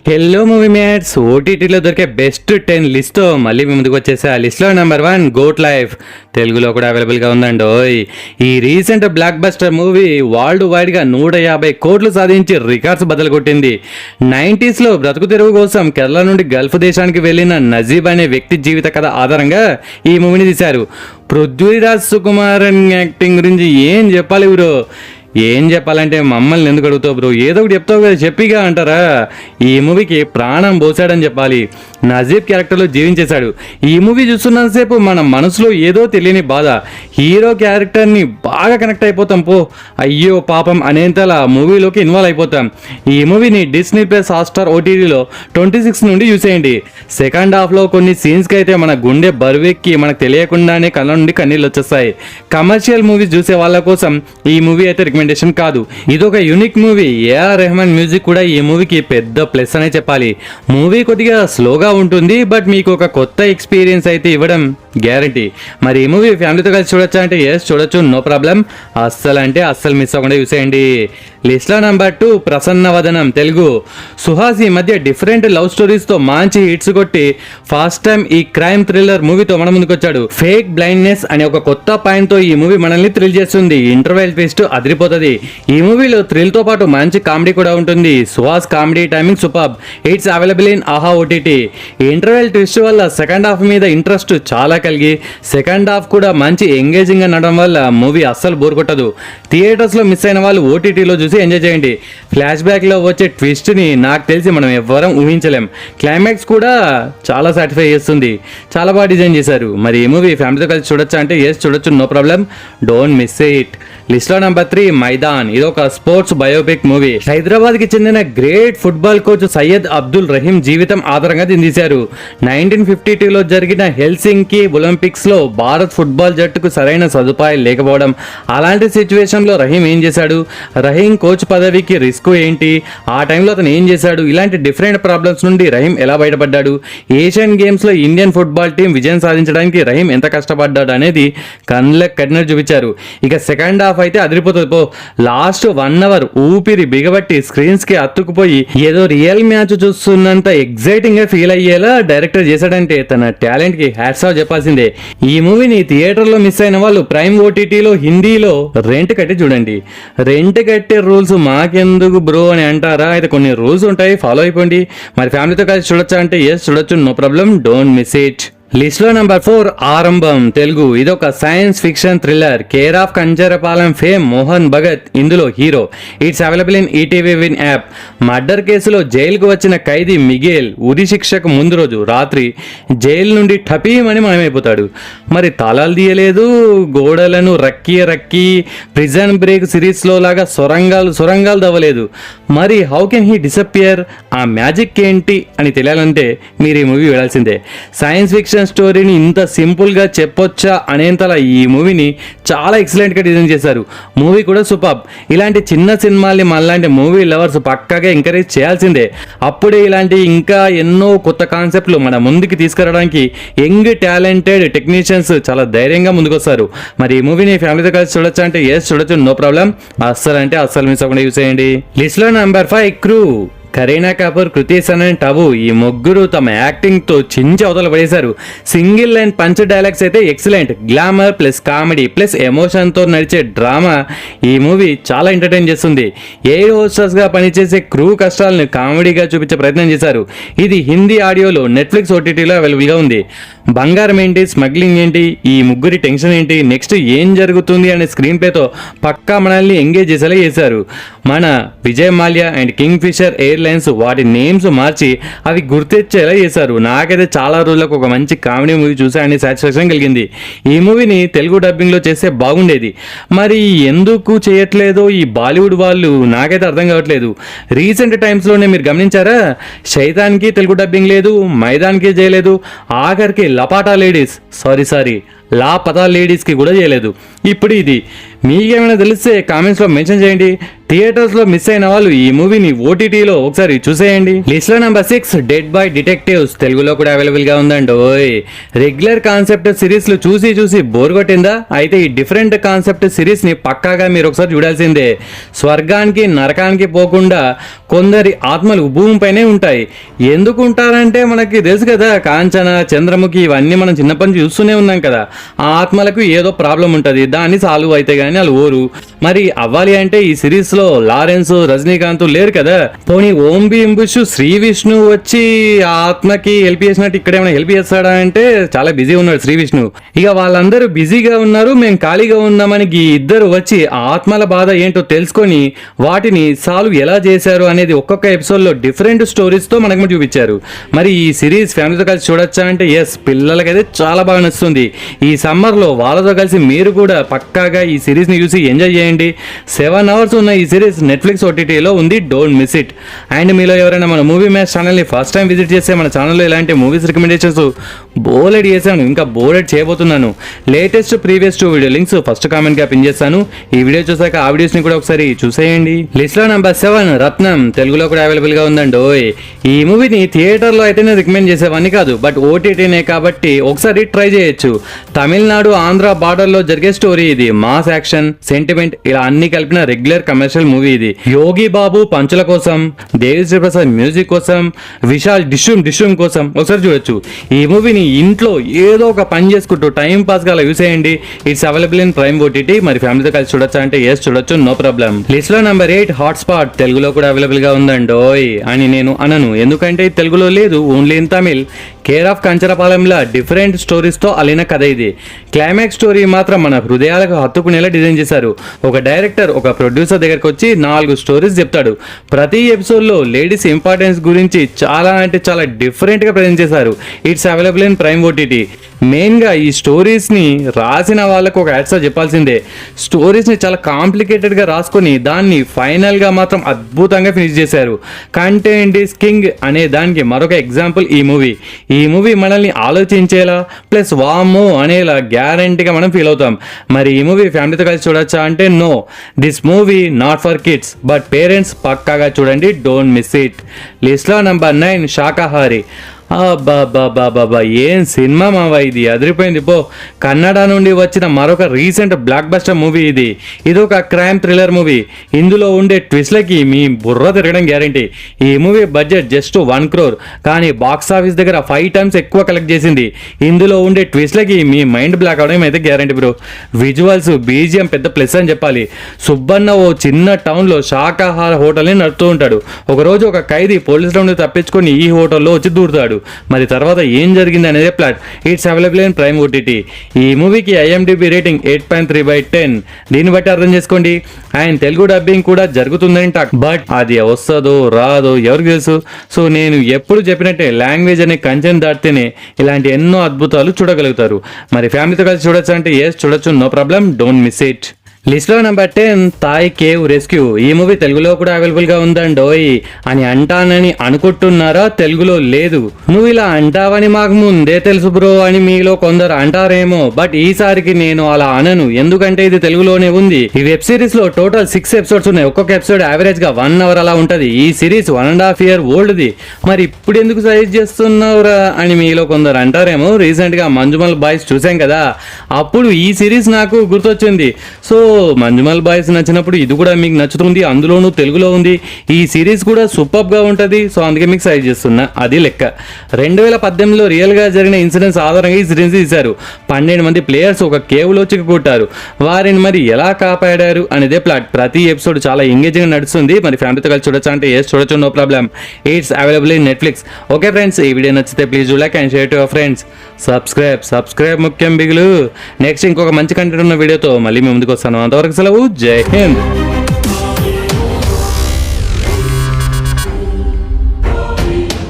Hello movie mates ఓటీటీలో దొరికే best 10 లిస్ట్తో మళ్ళీ మీ ముందుకు వచ్చేసా. లిస్ట్లో నెంబర్ 1 గోట్ లైఫ్. తెలుగులో కూడా అవైలబుల్గా ఉందండి. ఈ recent block buster movie world వైడ్గా 150 కోట్లు సాధించి రికార్డ్స్ బద్దలు కొట్టింది. 90sలో బ్రతుకు తెరువు కోసం కేరళ నుండి గల్ఫ్ దేశానికి వెళ్ళిన నజీబ్ అనే వ్యక్తి జీవిత కథ ఆధారంగా ఈ మూవీని తీశారు. పృథ్వీరాజ్ సుకుమారన్ యాక్టింగ్ గురించి ఏం చెప్పాలి బ్రో? ఏం చెప్పాలంటే మమ్మల్ని ఎందుకు అడుగుతావు బ్రో? ఏదో ఒకటి చెప్తావు కదా, చెప్పిగా అంటారా? ఈ మూవీకి ప్రాణం పోసాడని చెప్పాలి. నజీబ్ క్యారెక్టర్లో జీవించేశాడు. ఈ మూవీ చూస్తున్నంతసేపు మన మనసులో ఏదో తెలియని బాధ. హీరో క్యారెక్టర్ని బాగా కనెక్ట్ అయిపోతాం. అయ్యో పాపం అనేంతలా మూవీలోకి ఇన్వాల్వ్ అయిపోతాం. ఈ మూవీని డిస్నీ ప్లస్ హాట్స్టార్ ఓటీటీలో 26 నుండి చూసేయండి. సెకండ్ హాఫ్లో కొన్ని సీన్స్కి అయితే మన గుండె బరువెక్కి మనకు తెలియకుండానే కళ్ళ నుండి కన్నీళ్ళు వచ్చేస్తాయి. కమర్షియల్ మూవీస్ చూసే వాళ్ళ కోసం ఈ మూవీ అయితే రికమెండేషన్ కాదు. ఇదొక unique movie. AR Rahman music కూడా ఈ మూవీకి పెద్ద ప్లస్ అనే చెప్పాలి. మూవీ కొద్దిగా స్లోగా ఉంటుంది, బట్ మీకు ఒక కొత్త ఎక్స్పీరియన్స్ అయితే ఇవ్వడం గ్యారంటీ. మరి ఈ మూవీ ఫ్యామిలీతో కలిసి చూడొచ్చా అంటే ఎస్ చూడొచ్చు, నో ప్రాబ్లం. అస్సలు మిస్ అవ్వకుండా చూసేయండి. లిస్ట్లో నెంబర్ 2 ప్రసన్నవదనం. తెలుగు. సుహాస్ ఈ మధ్య డిఫరెంట్ లవ్ స్టోరీస్తో మంచి హిట్స్ కొట్టి ఫస్ట్ టైం ఈ క్రైమ్ థ్రిల్లర్ మూవీతో మన ముందుకు వచ్చాడు. ఫేక్ బ్లైండ్నెస్ అనే ఒక కొత్త పాయింట్తో ఈ మూవీ మనల్ని థ్రిల్ చేస్తుంది. ఇంటర్వెల్ ట్విస్ట్ అదిరిపోతుంది. ఈ మూవీలో థ్రిల్తో పాటు మంచి కామెడీ కూడా ఉంటుంది. Suhas comedy timing superb. It's available in ఆహా ఓటీటీ. ఇంటర్వెల్ ట్విస్ట్ వల్ల సెకండ్ హాఫ్ మీద ఇంట్రెస్ట్ చాలా కలిగి సెకండ్ హాఫ్ కూడా మంచి ఎంగేజింగ్ గా నడడం వల్ల మూవీ అస్సలు బోర్ కొట్టదు. థియేటర్స్లో మిస్ అయిన వాళ్ళు ఓటీటీలో చూసి ఎంజాయ్ చేయండి. ఫ్లాష్ బ్యాక్లో వచ్చే ట్విస్ట్ని నాకు తెలిసి మనం ఎవ్వరం ఊహించలేం. క్లైమాక్స్ కూడా చాలా సాటిస్ఫై చేస్తుంది. చాలా బాగా డిజైన్ చేశారు. మరి ఈ మూవీ ఫ్యామిలీతో కలిసి చూడొచ్చా అంటే ఎస్ చూడొచ్చు, no problem. Don't miss it. లిస్ట్లో నెంబర్ 3 మైదాన్. ఇది ఒక స్పోర్ట్స్ బయోపిక్ మూవీ. హైదరాబాద్కి చెందిన great football coach Syed Abdul Rahim జీవితం ఆధారంగా తీశారు. 1952లో జరిగిన హెల్సింకి ఒలింపిక్స్లో భారత్ ఫుట్బాల్ జట్టుకు సరైన సదుపాయాలు లేకపోవడం, అలాంటి సిచ్యువేషన్లో రహీం ఏం చేశాడు, రహీం కోచ్ పదవికి రిస్క్ ఏంటి, ఆ టైంలో అతను ఏం చేశాడు, ఇలాంటి డిఫరెంట్ ప్రాబ్లమ్స్ నుండి రహీం ఎలా బయటపడ్డాడు, ఏషియన్ గేమ్స్లో ఇండియన్ ఫుట్బాల్ టీం విజయం సాధించడానికి రహీం ఎంత కష్టపడ్డాడు అనేది కళ్ళకు కట్టినట్టు చూపించారు. ఇక సెకండ్ హాఫ్ అయితే అదిరిపోతుంది. లాస్ట్ 1 hour ఊపిరి బిగబట్టి స్క్రీన్స్ కి అతుక్కుపోయి ఏదో రియల్ మ్యాచ్ చూస్తున్నంత ఎగ్జైటింగ్ గా ఫీల్ అయ్యేలా డైరెక్టర్ చేశాడంటే తన టాలెంట్ కి హ్యాట్స్ ఆఫ్ చెప్పాల్సిందే. ఈ మూవీని థియేటర్ లో మిస్ అయిన వాళ్ళు ప్రైమ్ ఓటీటీలో హిందీలో రెంట్ కట్టి చూడండి. రెంట్ కట్టే రూల్స్ మాకెందుకు బ్రో అని అంటారా? అయితే కొన్ని రూల్స్ ఉంటాయి, ఫాలో అయిపోండి. మరి ఫ్యామిలీతో కలిసి చూడొచ్చా అంటే ఎస్ చూడొచ్చు, no problem. Don't miss it. లిస్ట్లో నెంబర్ 4 ఆరంభం. తెలుగు. ఇదొక science fiction thriller. Care of Kancharapalem fame Mohan Bhagat ఇందులో hero. It's available in ETV win app. Murder కేసులో జైలుకు వచ్చిన ఖైదీ మిగేల్ ఉరి శిక్షకు ముందు రోజు రాత్రి జైలు నుండి టపీమని మాయమైపోతాడు. మరి తాళాలు తీయలేదు, గోడలను రక్కి ప్రిజన్ బ్రేక్ సిరీస్లో లాగా సొరంగాలు దవ్వలేదు. మరి హౌ కెన్ హీ డిసపియర్? ఆ మ్యాజిక్ ఏంటి అని తెలియాలంటే మీరు ఈ మూవీ వెళ్ళాల్సిందే. సైన్స్ ఫిక్షన్ స్టోరీని ఇంత సింపుల్ గా చెప్పొచ్చా అనేంతలా ఈ మూవీని చాలా ఎక్సలెంట్ గా డిజైన్ చేశారు. మూవీ కూడా సూపర్. ఇలాంటి చిన్న సినిమాల్ని మనలాంటి మూవీ లవర్స్ పక్కాగా ఎంకరేజ్ చేయాల్సిందే. అప్పుడే ఇలాంటి ఇంకా ఎన్నో కొత్త కాన్సెప్ట్లు మన ముందుకు తీసుకురావడానికి యంగ్ టాలెంటెడ్ టెక్నీషియన్స్ చాలా ధైర్యంగా ముందుకొస్తారు. మరి ఈ మూవీని ఫ్యామిలీతో కలిసి చూడొచ్చా అంటే ఎస్ చూడొచ్చు, నో ప్రాబ్లం. అస్సలు మిస్ అవ్వకుండా చూసేయండి. లిస్ట్ లో నెంబర్ 5 క్రూ. కరీనా కపూర్, కృతి సనన్, టబు ఈ ముగ్గురు తమ యాక్టింగ్ తో చించి అవతల పడేశారు. సింగిల్ లైన్ పంచ్ డైలాగ్స్ అయితే excellent. Glamour plus comedy plus emotion తో నడిచే డ్రామా ఈ మూవీ చాలా ఎంటర్టైన్ చేస్తుంది. ఎయిర్ హోస్టర్స్ గా పనిచేసే క్రూ కష్టాలను కామెడీగా చూపించే ప్రయత్నం చేశారు. ఇది హిందీ ఆడియోలో నెట్ఫ్లిక్స్ ఓటీటీలో అవైలబుల్ గా ఉంది. బంగారం ఏంటి, స్మగ్లింగ్ ఏంటి, ఈ ముగ్గురి టెన్షన్ ఏంటి, నెక్స్ట్ ఏం జరుగుతుంది అనే స్క్రీన్ ప్లేతో పక్కా మనల్ని ఎంగేజ్ చేసేలా చేశారు. మన Vijay Mallya and Kingfisher airlines వాటి నేమ్స్ మార్చి అవి గుర్తెచ్చేలా చేశారు. నాకైతే చాలా రోజులకు ఒక మంచి కామెడీ మూవీ చూసానని సాటిస్ఫాక్షన్ కలిగింది. ఈ మూవీని తెలుగు డబ్బింగ్లో చేస్తే బాగుండేది. మరి ఎందుకు చేయట్లేదో ఈ బాలీవుడ్ వాళ్ళు నాకైతే అర్థం కావట్లేదు. రీసెంట్ టైమ్స్లోనే మీరు గమనించారా, శైతాన్కి తెలుగు డబ్బింగ్ లేదు, మైదాన్కి చేయలేదు, ఆఖరికి లపాటా లేడీస్ లాపతా లేడీస్కి కూడా చేయలేదు. ఇప్పుడు ఇది మీకేమైనా తెలిస్తే కామెంట్స్లో మెన్షన్ చేయండి. థియేటర్స్ లో మిస్ అయిన వాళ్ళు ఈ మూవీని ఓటీటీలో ఒకసారి చూసేయండి. లిస్ట్ లో నెంబర్ 6 డెడ్ బై డిటెక్టివ్స్ తెలుగులో కూడా అవైలబుల్ గా ఉందండి. ఓయ్ రెగ్యులర్ కాన్సెప్ట్ సిరీస్ లు చూసి బోర్ కొట్టిందా? అయితే ఈ డిఫరెంట్ కాన్సెప్ట్ సిరీస్ ని పక్కాగా మీరు ఒకసారి చూడాల్సిందే. స్వర్గానికి నరకానికి పోకుండా కొందరి ఆత్మలు భూమిపైనే ఉంటాయి. ఎందుకు ఉంటారంటే మనకి తెలుసు కదా, కాంచన, చంద్రముఖి ఇవన్నీ మనం చిన్నప్పటి నుంచి చూస్తూనే ఉన్నాం కదా. ఆ ఆత్మలకు ఏదో ప్రాబ్లం ఉంటుంది, దాన్ని సాల్వ్ అయితే కానీ వాళ్ళు ఓరు. మరి అవ్వాలి అంటే ఈ సిరీస్ లో లారెన్స్, రజనీకాంత్ లేరు కదా. పోనీ ఓం భీమ్ బుష్, శ్రీ విష్ణు వచ్చి ఆ ఆత్మకి హెల్ప్ చేసినట్టు ఇక్కడ ఏమైనా హెల్ప్ చేస్తాడా అంటే చాలా బిజీ ఉన్నాడు శ్రీ విష్ణు. ఇక వాళ్ళందరూ బిజీగా ఉన్నారు, మేము ఖాళీగా ఉన్నామని ఈ ఇద్దరు వచ్చి ఆ ఆత్మల బాధ ఏంటో తెలుసుకొని వాటిని సాల్వ్ ఎలా చేశారు అనేది ఒక్కొక్క ఎపిసోడ్ లో డిఫరెంట్ స్టోరీస్ తో మనకు చూపించారు. మరి ఈ సిరీస్ ఫ్యామిలీతో కలిసి చూడొచ్చా అంటే ఎస్, పిల్లలకైతే చాలా బాగా నచ్చుతుంది. ఈ సమ్మర్ లో వాళ్ళతో కలిసి మీరు కూడా పక్కాగా ఈ సిరీస్ ని చూసి ఎంజాయ్ చేయండి. 7 hours ఉన్న ఈ సిరీస్ నెట్ఫ్లిక్స్ ఓటీటీలో ఉంది, డోంట్ మిస్ ఇట్. అండ్ మీలో ఎవరైనా మన మూవీ మ్యాచ్ ఛానల్ని ఫస్ట్ టైం విజిట్ చేస్తే మన ఛానల్లో ఇలాంటి మూవీస్ రికమెండేషన్స్ బోలెడ్ చేశాను, ఇంకా బోలెడ్ చేయబోతున్నాను. Latest previous 2 video links first comment గా పిన్ చేస్తాను. ఈ వీడియో చూసాక ఆ వీడియోస్ ని కూడా ఒకసారి చూసేయండి. లిస్ట్ లో నెంబర్ 7 రత్నం తెలుగులో కూడా అవైలబుల్ గా ఉందండి. ఈ మూవీని థియేటర్ లో అయితే రికమెండ్ చేసేవన్నీ కాదు, బట్ ఓటీటీనే కాబట్టి ఒకసారి ట్రై చేయొచ్చు. తమిళనాడు ఆంధ్ర బార్డర్ లో జరిగే స్టోరీ ఇది. మాస్ యాక్షన్, సెంటిమెంట్ ఇలా అన్ని కలిపిన రెగ్యులర్ కమర్షియల్ మూవీ ఇది. యోగి బాబు పంచుల కోసం, దేవిశ్రీ ప్రసాద్ మ్యూజిక్ కోసం, విశాల్ డిష్యూమ్ కోసం ఒకసారి చూడొచ్చు. ఈ మూవీని ఇంట్లో ఏదో ఒక పని చేసుకుంటూ టైం పాస్ గా అలా చూసేయండి. It's available in prime OTT. మరి ఫ్యామిలీతో కలిసి చూడొచ్చా అంటే ఎస్, చూడొచ్చు, నో ప్రాబ్లం. లిస్ట్ లో నెంబర్ 8 హాట్స్పాట్ తెలుగులో కూడా అవైలబుల్ గా ఉందండి. అని నేను అనను, ఎందుకంటే తెలుగులో లేదు, only in Tamil. Care of కంచరపాలెంలా డిఫరెంట్ స్టోరీస్ తో అలిన కథ ఇది. క్లైమాక్స్ స్టోరీ మాత్రం మన హృదయాలకు హత్తుకునేలా డిజైన్ చేశారు. ఒక డైరెక్టర్ ఒక ప్రొడ్యూసర్ దగ్గరకు వచ్చి 4 స్టోరీస్ చెప్తాడు. ప్రతి ఎపిసోడ్ లో లేడీస్ ఇంపార్టెన్స్ గురించి చాలా అంటే చాలా డిఫరెంట్ గా ప్రజెంట్ చేశారు. It's available in prime OTT. Main గా ఈ స్టోరీస్ ని రాసిన వాళ్ళకు ఒక యాడ్స్ చెప్పాల్సిందే. స్టోరీస్ ని చాలా కాంప్లికేటెడ్ గా రాసుకొని దాన్ని ఫైనల్ గా మాత్రం అద్భుతంగా ఫినిష్ చేశారు. కంటెంట్ ఈస్ కింగ్ అనే దానికి మరొక ఎగ్జాంపుల్ ఈ మూవీ మనల్ని ఆలోచించేలా ప్లస్ వామ్మో అనేలా గ్యారంటీగా మనం ఫీల్ అవుతాం. మరి ఈ మూవీ ఫ్యామిలీతో కలిసి చూడొచ్చా అంటే no, this movie not for kids, but parents పక్కాగా చూడండి, డోంట్ మిస్ ఇట్. లిస్ట్ లో నెంబర్ 9 శాకాహారి. బాబా ఏం సినిమా మావా, ఇది అదిరిపోయింది పో. కన్నడ నుండి వచ్చిన మరొక రీసెంట్ బ్లాక్ బస్టర్ మూవీ ఇది. ఇది ఒక క్రైమ్ థ్రిల్లర్ మూవీ. ఇందులో ఉండే ట్విస్ట్లకి మీ బుర్ర తిరగడం గ్యారంటీ. ఈ మూవీ బడ్జెట్ జస్ట్ 1 crore, కానీ బాక్స్ ఆఫీస్ దగ్గర 5 times ఎక్కువ కలెక్ట్ చేసింది. ఇందులో ఉండే ట్విస్ట్లకి మీ మైండ్ బ్లాక్ అవడం అయితే గ్యారంటీ బ్రో. విజువల్స్, బీజిఎం పెద్ద ప్లస్ అని చెప్పాలి. సుబ్బన్న ఓ చిన్న టౌన్లో శాకాహార హోటల్ని నడుపుతూ ఉంటాడు. ఒకరోజు ఒక ఖైదీ పోలీసుల నుండి తప్పించుకొని ఈ హోటల్లో వచ్చి దూరుతాడు. మరి తర్వాత ఏం జరిగింది అనేది plot. It's available in prime OTT. ఈ మూవీకి IMDb రేటింగ్ 8.3/10. దీన్ని బట్టి అర్థం చేసుకోండి. ఆయన తెలుగు డబ్బింగ్ కూడా జరుగుతుందని టాక్, బట్ అది వస్తుందో రాదో ఎవరికి తెలుసు. సో నేను ఎప్పుడు చెప్పినట్టే లాంగ్వేజ్ అనే కంచెన్ దాటితేనే ఇలాంటి ఎన్నో అద్భుతాలు చూడగలుగుతారు. మరి ఫ్యామిలీతో కలిసి చూడొచ్చు అంటే ఎస్, చూడొచ్చు, no problem, don't miss it. List లో నెంబర్ 10 థాయ్ కేవ్ రెస్క్యూ. ఈ మూవీ తెలుగులో కూడా అవైలబుల్ గా ఉందండి అని అంటానని అనుకుంటున్నారా? తెలుగులో లేదు. నువ్వు ఇలా అంటావని మాకు ముందే తెలుసు బ్రో అని మీలో కొందరు అంటారేమో, బట్ ఈసారికి నేను అలా అనను, ఎందుకంటే ఇది తెలుగులోనే ఉంది. ఈ వెబ్ సిరీస్ లో టోటల్ 6 episodes ఉన్నాయి. ఒక్కొక్క ఎపిసోడ్ యావరేజ్ గా 1 hour అలా ఉంటది. ఈ సిరీస్ 1.5 year ఓల్డ్ది. మరి ఇప్పుడు ఎందుకు సజెస్ట్ చేస్తున్నావురా అని మీలో కొందరు అంటారేమో. రీసెంట్ గా మంజుమల్ బాయ్స్ చూసాం కదా, అప్పుడు ఈ సిరీస్ నాకు గుర్తొచ్చింది. సో మంజుమల్ బాయ్స్ నచ్చినప్పుడు ఇది కూడా మీకు నచ్చుతుంది, అందులోనూ తెలుగులో ఉంది. ఈ సిరీస్ కూడా సూపర్ గా ఉంటది. సో అందుకే మీకు సజెస్ట్ చేస్తున్నా, అది లెక్క. 2018లో రియల్ గా జరిగిన ఇన్సిడెంట్స్ ఆధారంగా ఈ సిరీస్ తీశారు. 12 మంది ప్లేయర్స్ ఒక కేవ్ లో చిక్కుకుంటారు. వారిని మరి ఎలా కాపాడారు అనేదే ప్లాట్. ప్రతి ఎపిసోడ్ చాలా ఎంగేజింగ్ నడుస్తుంది. మరి ఫ్యామిలీతో కలిసి చూడొచ్చా అంటే ఎస్, చూడొచ్చు, no problem. It's available in Netflix. Okay friends, ఈ వీడియో నచ్చితే please do like and share to your friends. Subscribe ముఖ్యం బిగులు. నెక్స్ట్ ఇంకొక మంచి కంటెంట్ ఉన్న వీడియోతో మళ్ళీ మీ ముందుకు వస్తాను. అంతవరకు సెలవు, జై హింద్.